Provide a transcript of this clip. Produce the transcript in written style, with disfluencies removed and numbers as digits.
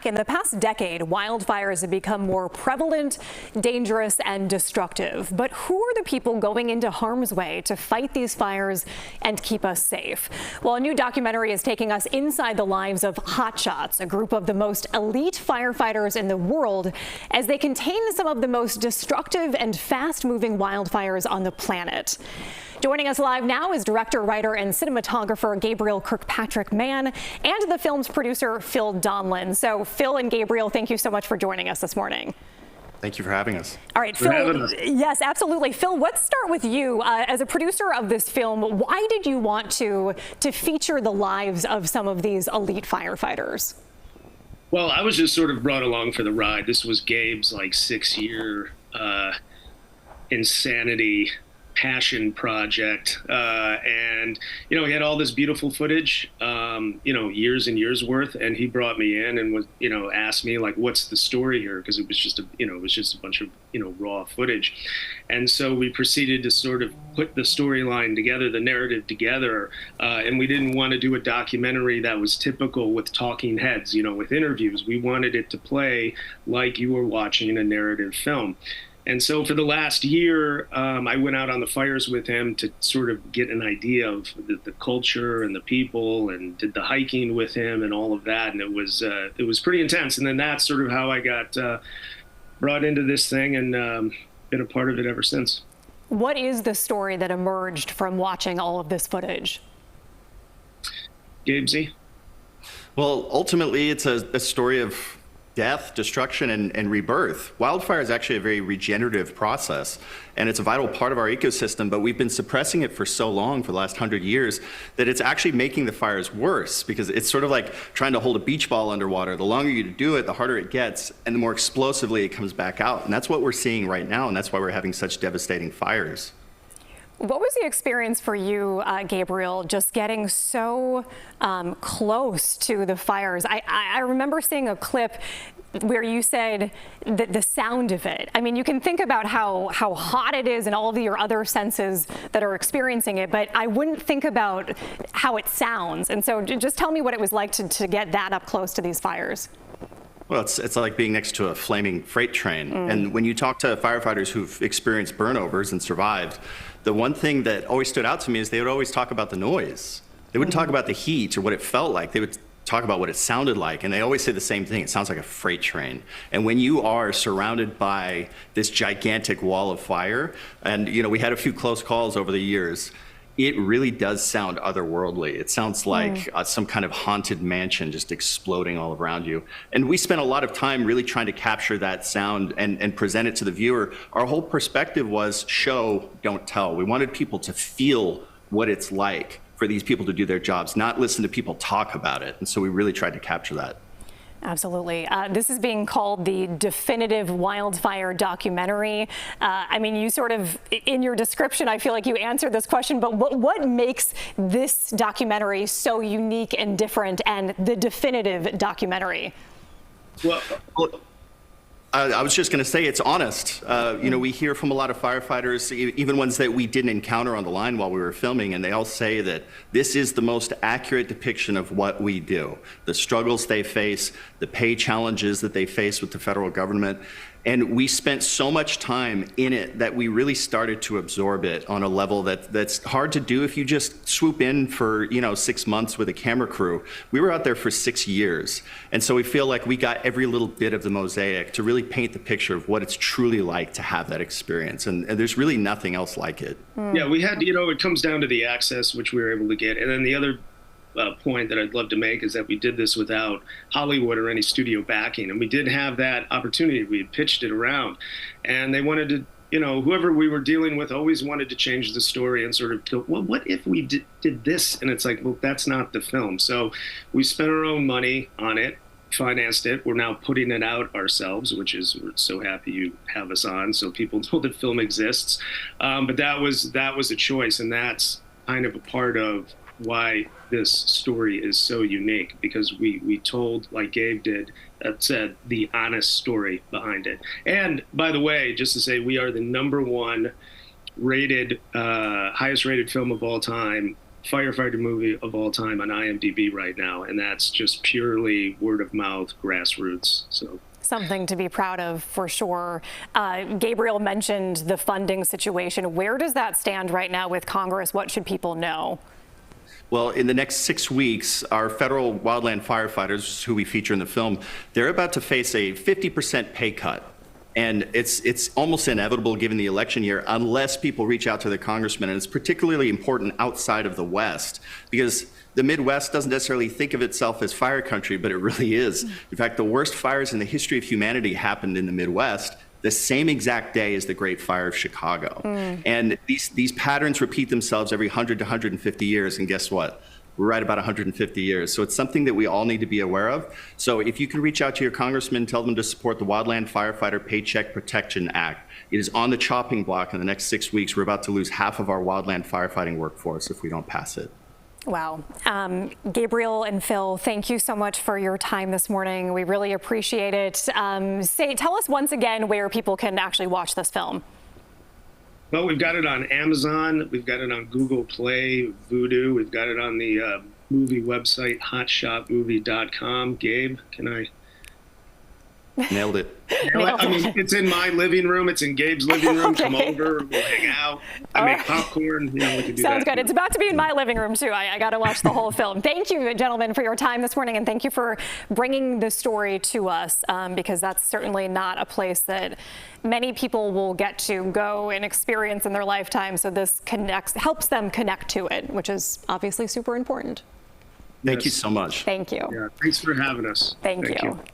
In the past decade, wildfires have become more prevalent, dangerous, and destructive. But who are the people going into harm's way to fight these fires and keep us safe? Well, a new documentary is taking us inside the lives of hotshots, a group of the most elite firefighters in the world, as they contain some of the most destructive and fast-moving wildfires on the planet. Joining us live now is director, writer, and cinematographer Gabriel Kirkpatrick Mann and the film's producer, Phil Donlon. So, Phil and Gabriel, thank you so much for joining us this morning. Thank you for having us. All right, Phil. Yes, absolutely. Phil, let's start with you. As a producer of this film, why did you want to feature the lives of some of these elite firefighters? Well, I was just sort of brought along for the ride. This was Gabe's like 6-year insanity passion project, and he had all this beautiful footage, years and years worth, and he brought me in and was asked me like, what's the story here, because it was just a bunch of raw footage. And so we proceeded to sort of put the storyline together, the narrative together, and we didn't want to do a documentary that was typical with talking heads, with interviews. We wanted it to play like you were watching a narrative film. And so for the last year, I went out on the fires with him to sort of get an idea of the culture and the people, and did the hiking with him and all of that. And it was pretty intense. And then that's sort of how I got brought into this thing, and been a part of it ever since. What is the story that emerged from watching all of this footage? Gabesy? Well, ultimately, it's a story of death, destruction, and rebirth. Wildfire is actually a very regenerative process, and it's a vital part of our ecosystem, but we've been suppressing it for so long, for the last 100 years, that it's actually making the fires worse, because it's sort of like trying to hold a beach ball underwater. The longer you do it, the harder it gets, and the more explosively it comes back out. And that's what we're seeing right now, and that's why we're having such devastating fires. What was the experience for you, Gabriel, just getting so close to the fires? I remember seeing a clip where you said that the sound of it. I mean, you can think about how hot it is and all of your other senses that are experiencing it, but I wouldn't think about how it sounds. And so just tell me what it was like to get that up close to these fires. Well, it's like being next to a flaming freight train. And when you talk to firefighters who've experienced burnovers and survived, the one thing that always stood out to me is they would always talk about the noise. They wouldn't talk about the heat or what it felt like. They would talk about what it sounded like, and they always say the same thing: it sounds like a freight train. And when you are surrounded by this gigantic wall of fire, and we had a few close calls over the years, it really does sound otherworldly. It sounds like some kind of haunted mansion just exploding all around you. And we spent a lot of time really trying to capture that sound and present it to the viewer. Our whole perspective was show, don't tell. We wanted people to feel what it's like for these people to do their jobs, not listen to people talk about it. And so we really tried to capture that. Absolutely. This is being called the definitive wildfire documentary. I mean, you sort of, in your description, I feel like you answered this question, but what makes this documentary so unique and different, and the definitive documentary? Well, I was just going to say it's honest. We hear from a lot of firefighters, even ones that we didn't encounter on the line while we were filming, and they all say that this is the most accurate depiction of what we do, the struggles they face, the pay challenges that they face with the federal government. And we spent so much time in it that we really started to absorb it on a level that's hard to do if you just swoop in for 6 months with a camera crew. We were out there for 6 years, and so we feel like we got every little bit of the mosaic to really paint the picture of what it's truly like to have that experience. And there's really nothing else like it. Yeah, we had, it comes down to the access, which we were able to get, and then the other point that I'd love to make is that we did this without Hollywood or any studio backing, and we did have that opportunity. We had pitched it around, and they wanted to, whoever we were dealing with always wanted to change the story and sort of go, well, what if we did this? And it's like, well, that's not the film. So we spent our own money on it, financed it. We're now putting it out ourselves, which is, we're so happy you have us on, so people know that film exists. But that was a choice, and that's kind of a part of why this story is so unique, because we told, like Gabe did, that said, the honest story behind it. And by the way, just to say, we are the #1 rated, highest rated film of all time firefighter movie of all time on IMDb right now, and that's just purely word of mouth, grassroots. So something to be proud of for sure. Gabriel mentioned the funding situation. Where does that stand right now with Congress? What should people know? Well, in the next 6 weeks, our federal wildland firefighters, who we feature in the film, they're about to face a 50% pay cut. And it's almost inevitable given the election year unless people reach out to their congressmen. And it's particularly important outside of the West because the Midwest doesn't necessarily think of itself as fire country, but it really is. In fact, the worst fires in the history of humanity happened in the Midwest the same exact day as the Great Fire of Chicago. And these patterns repeat themselves every 100 to 150 years. And guess what? We're right about 150 years. So it's something that we all need to be aware of. So if you can reach out to your congressman, tell them to support the Wildland Firefighter Paycheck Protection Act. It is on the chopping block in the next 6 weeks. We're about to lose half of our wildland firefighting workforce if we don't pass it. Wow. Gabriel and Phil, thank you so much for your time this morning. We really appreciate it. Tell us once again where people can actually watch this film. Well, we've got it on Amazon. We've got it on Google Play, Vudu. We've got it on the movie website, hotshotmovie.com. Gabe, can I? Nailed it. I mean, it's in my living room. It's in Gabe's living room. Okay. Come over. We'll hang out. I make popcorn. You know, we can do Sounds that. good. It's about to be in my living room, too. I got to watch the whole film. Thank you, gentlemen, for your time this morning. And thank you for bringing the story to us, because that's certainly not a place that many people will get to go and experience in their lifetime. So this helps them connect to it, which is obviously super important. Thank you so much. Thank you. Yeah, thanks for having us. Thank you.